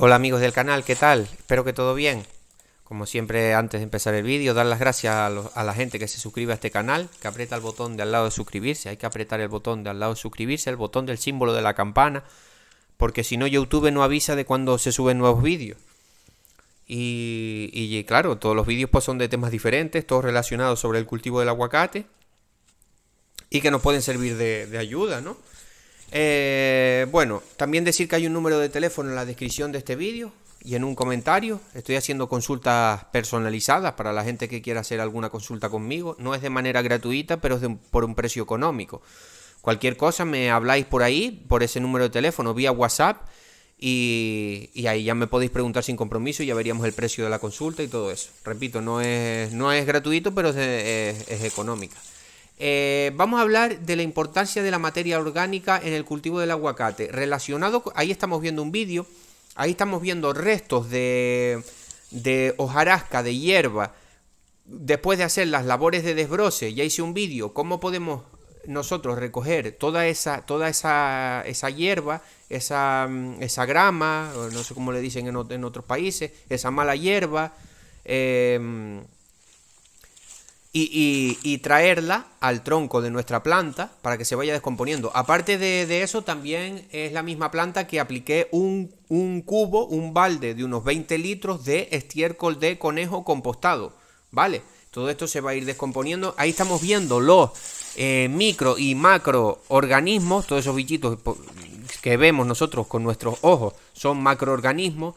Hola amigos del canal, ¿qué tal? Espero que todo bien. Como siempre, antes de empezar el vídeo, dar las gracias a la gente que se suscribe a este canal, que aprieta el botón de al lado de suscribirse. Hay que apretar el botón de al lado de suscribirse, el botón del símbolo de la campana, porque si no YouTube no avisa de cuando se suben nuevos vídeos. Y claro, todos los vídeos pues son de temas diferentes, todos relacionados sobre el cultivo del aguacate y que nos pueden servir de ayuda, ¿no? Bueno, también decir que hay un número de teléfono en la descripción de este vídeo y en un comentario. Estoy haciendo consultas personalizadas para la gente que quiera hacer alguna consulta conmigo. No es de manera gratuita, pero es por un precio económico. Cualquier cosa me habláis por ahí, por ese número de teléfono, vía WhatsApp. Y ahí ya me podéis preguntar sin compromiso y ya veríamos el precio de la consulta y todo eso. Repito, no es gratuito, pero es económica. Vamos a hablar de la importancia de la materia orgánica en el cultivo del aguacate. Relacionado, ahí estamos viendo un vídeo, ahí estamos viendo restos de hojarasca, de hierba, después de hacer las labores de desbroce. Ya hice un vídeo, cómo podemos nosotros recoger toda esa hierba, esa grama, no sé cómo le dicen en otros países, esa mala hierba, y traerla al tronco de nuestra planta para que se vaya descomponiendo. Aparte de eso, también es la misma planta que apliqué un balde de unos 20 litros de estiércol de conejo compostado, ¿vale? Todo esto se va a ir descomponiendo. Ahí estamos viendo los micro y macroorganismos, todos esos bichitos que vemos nosotros con nuestros ojos son macroorganismos.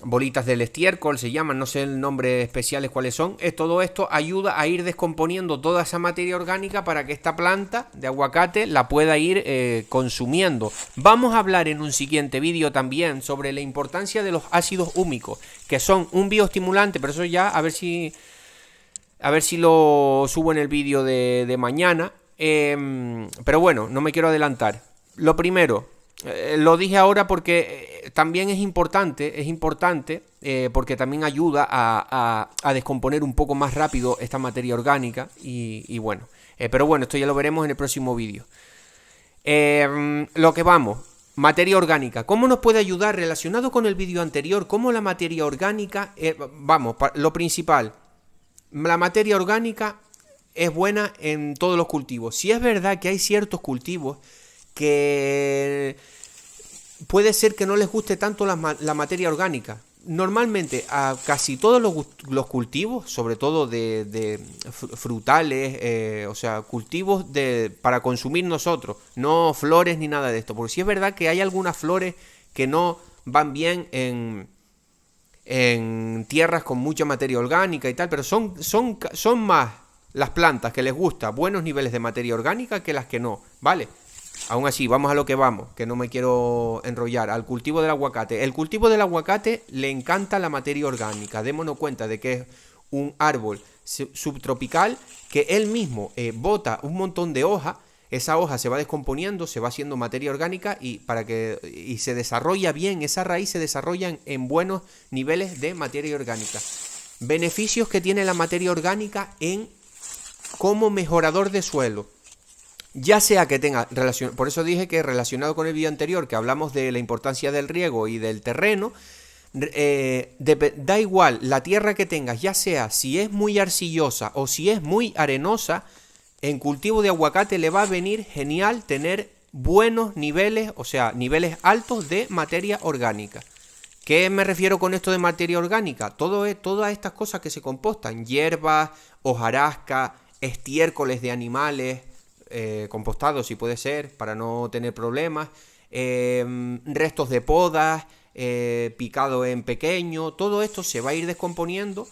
Bolitas del estiércol se llaman, no sé el nombre especiales cuáles son. Todo esto ayuda a ir descomponiendo toda esa materia orgánica para que esta planta de aguacate la pueda ir consumiendo. Vamos a hablar en un siguiente vídeo también sobre la importancia de los ácidos húmicos, que son un bioestimulante, pero eso ya a ver si lo subo en el vídeo de mañana. Pero bueno, no me quiero adelantar. Lo primero, lo dije ahora porque también es importante porque también ayuda a descomponer un poco más rápido esta materia orgánica y bueno, pero bueno, esto ya lo veremos en el próximo vídeo. Lo que vamos, materia orgánica, ¿cómo nos puede ayudar relacionado con el vídeo anterior? ¿Cómo la materia orgánica, lo principal, la materia orgánica es buena en todos los cultivos? Si es verdad que hay ciertos cultivos que puede ser que no les guste tanto la materia orgánica. Normalmente a casi todos los cultivos, sobre todo de frutales, o sea, cultivos para consumir nosotros, no flores ni nada de esto, porque sí es verdad que hay algunas flores que no van bien en tierras con mucha materia orgánica y tal, pero son más las plantas que les gusta buenos niveles de materia orgánica que las que no, ¿vale? Aún así, vamos a lo que vamos, que no me quiero enrollar, al cultivo del aguacate. El cultivo del aguacate le encanta la materia orgánica. Démonos cuenta de que es un árbol subtropical que él mismo bota un montón de hoja. Esa hoja se va descomponiendo, se va haciendo materia orgánica y se desarrolla bien, esa raíz se desarrolla en buenos niveles de materia orgánica. Beneficios que tiene la materia orgánica como mejorador de suelo. Ya sea que tenga relación, por eso dije que relacionado con el vídeo anterior, que hablamos de la importancia del riego y del terreno, da igual la tierra que tengas, ya sea si es muy arcillosa o si es muy arenosa, en cultivo de aguacate le va a venir genial tener buenos niveles, o sea, niveles altos de materia orgánica. ¿Qué me refiero con esto de materia orgánica? Todas estas cosas que se compostan, hierbas, hojarasca, estiércoles de animales, compostados si puede ser, para no tener problemas, restos de podas, picado en pequeño, todo esto se va a ir descomponiendo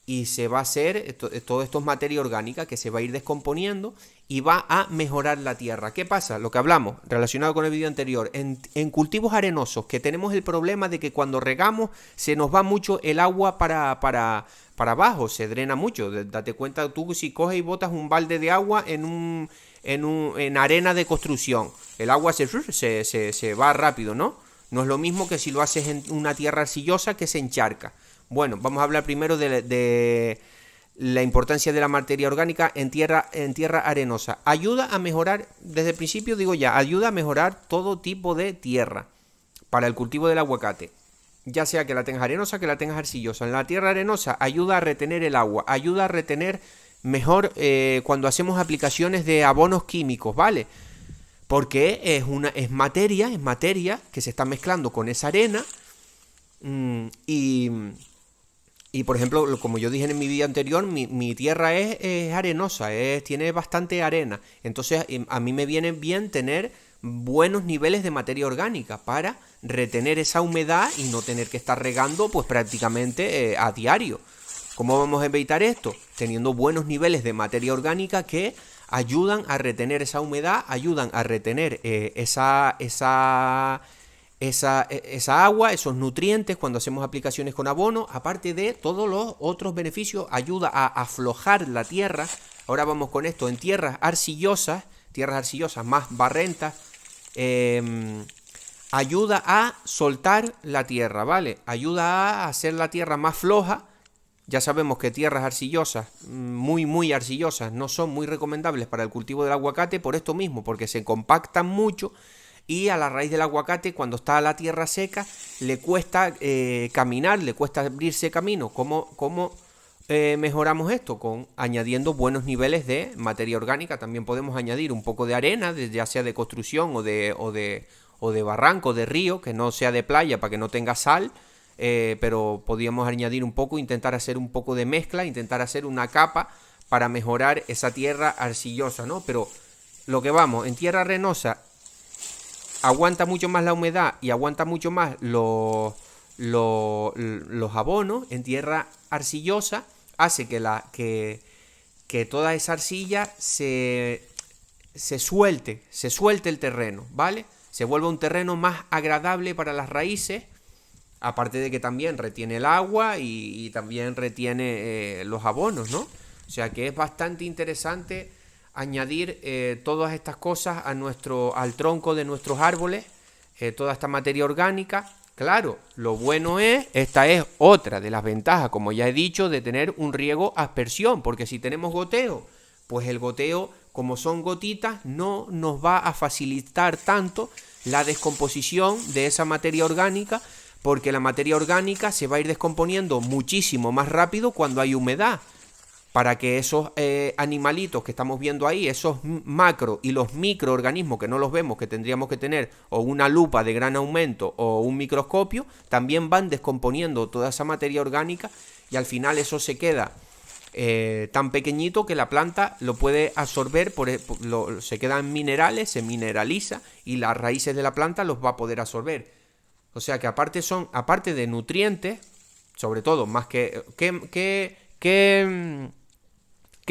y se va a hacer, todo esto es materia orgánica que se va a ir descomponiendo y va a mejorar la tierra. ¿Qué pasa? Lo que hablamos, relacionado con el vídeo anterior, en cultivos arenosos, que tenemos el problema de que cuando regamos se nos va mucho el agua para abajo, se drena mucho. Date cuenta tú, si coges y botas un balde de agua en arena de construcción, el agua se va rápido, ¿no? No es lo mismo que si lo haces en una tierra arcillosa que se encharca. Bueno, vamos a hablar primero de la importancia de la materia orgánica en tierra arenosa. Ayuda a mejorar, desde el principio digo ya, ayuda a mejorar todo tipo de tierra. para el cultivo del aguacate, ya sea que la tengas arenosa que la tengas arcillosa. En la tierra arenosa ayuda a retener el agua, ayuda a retener mejor cuando hacemos aplicaciones de abonos químicos, ¿vale? Porque es materia que se está mezclando con esa arena y por ejemplo, como yo dije en mi vídeo anterior, mi tierra es arenosa, tiene bastante arena. Entonces a mí me viene bien tener buenos niveles de materia orgánica para retener esa humedad y no tener que estar regando pues prácticamente a diario. ¿Cómo vamos a evitar esto? Teniendo buenos niveles de materia orgánica que ayudan a retener esa humedad, ayudan a retener esa agua, esos nutrientes cuando hacemos aplicaciones con abono, aparte de todos los otros beneficios, ayuda a aflojar la tierra. Ahora vamos con esto, en tierras arcillosas más barrentas, ayuda a soltar la tierra, ¿vale? Ayuda a hacer la tierra más floja. Ya sabemos que tierras arcillosas, muy arcillosas, no son muy recomendables para el cultivo del aguacate por esto mismo, porque se compactan mucho y a la raíz del aguacate, cuando está la tierra seca, le cuesta caminar, le cuesta abrirse camino. ¿Cómo mejoramos esto? Añadiendo buenos niveles de materia orgánica. También podemos añadir un poco de arena, ya sea de construcción o de barranco, de río, que no sea de playa para que no tenga sal. Pero podríamos añadir un poco, intentar hacer un poco de mezcla, intentar hacer una capa para mejorar esa tierra arcillosa, ¿no? Pero lo que vamos, en tierra arenosa aguanta mucho más la humedad y aguanta mucho más los abonos. En tierra arcillosa hace que toda esa arcilla se suelte el terreno, ¿vale? Se vuelve un terreno más agradable para las raíces. Aparte de que también retiene el agua y también retiene los abonos, ¿no? O sea que es bastante interesante añadir todas estas cosas al tronco de nuestros árboles, toda esta materia orgánica. Claro, lo bueno esta es otra de las ventajas, como ya he dicho, de tener un riego a aspersión, porque si tenemos goteo, pues el goteo, como son gotitas, no nos va a facilitar tanto la descomposición de esa materia orgánica, porque la materia orgánica se va a ir descomponiendo muchísimo más rápido cuando hay humedad, para que esos animalitos que estamos viendo ahí, esos macro y los microorganismos que no los vemos, que tendríamos que tener o una lupa de gran aumento o un microscopio, también van descomponiendo toda esa materia orgánica y al final eso se queda tan pequeñito que la planta lo puede absorber, se quedan minerales, se mineraliza y las raíces de la planta los va a poder absorber. O sea que aparte de nutrientes, sobre todo, más ¿qué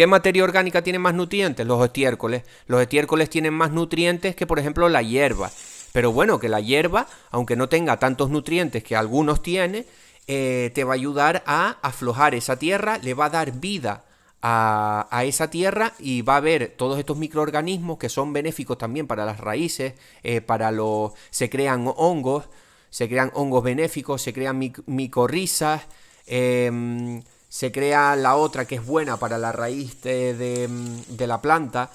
materia orgánica tiene más nutrientes? Los estiércoles. Los estiércoles tienen más nutrientes que, por ejemplo, la hierba. Pero bueno, que la hierba, aunque no tenga tantos nutrientes que algunos tiene, te va a ayudar a aflojar esa tierra, le va a dar vida a esa tierra y va a haber todos estos microorganismos que son benéficos también para las raíces, se crean hongos benéficos, se crean micorrizas, se crea la otra que es buena para la raíz de la planta,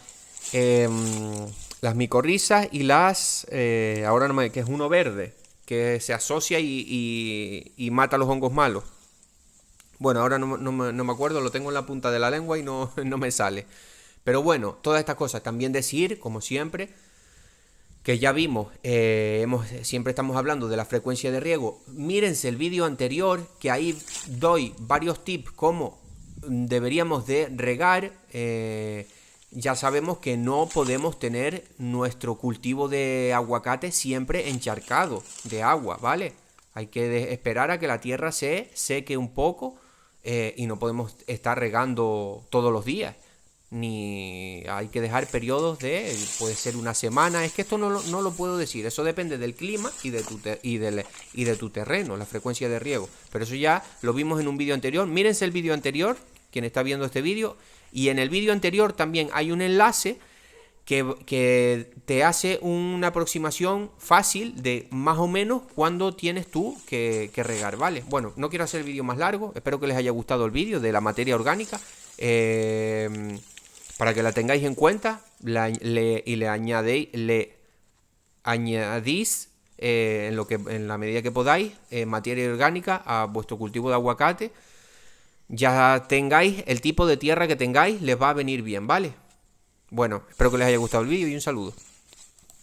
las micorrizas y que es uno verde, que se asocia y mata los hongos malos. Bueno, ahora no me acuerdo, lo tengo en la punta de la lengua y no me sale. Pero bueno, todas estas cosas. También decir, como siempre, que ya vimos, siempre estamos hablando de la frecuencia de riego. Mírense el vídeo anterior, que ahí doy varios tips cómo deberíamos de regar. Ya sabemos que no podemos tener nuestro cultivo de aguacate siempre encharcado de agua, ¿vale? Hay que esperar a que la tierra se seque un poco y no podemos estar regando todos los días. Ni hay que dejar periodos puede ser una semana. Es que esto no lo puedo decir, eso depende del clima y de tu terreno, la frecuencia de riego, pero eso ya lo vimos en un vídeo anterior. Mírense el vídeo anterior, quien está viendo este vídeo, y en el vídeo anterior también hay un enlace que te hace una aproximación fácil de más o menos cuándo tienes tú que regar, ¿vale? Bueno, no quiero hacer el vídeo más largo, espero que les haya gustado el vídeo de la materia orgánica. Para que la tengáis en cuenta y le añadís en la medida que podáis, materia orgánica a vuestro cultivo de aguacate. Ya tengáis el tipo de tierra que tengáis, les va a venir bien, ¿vale? Bueno, espero que les haya gustado el vídeo y un saludo.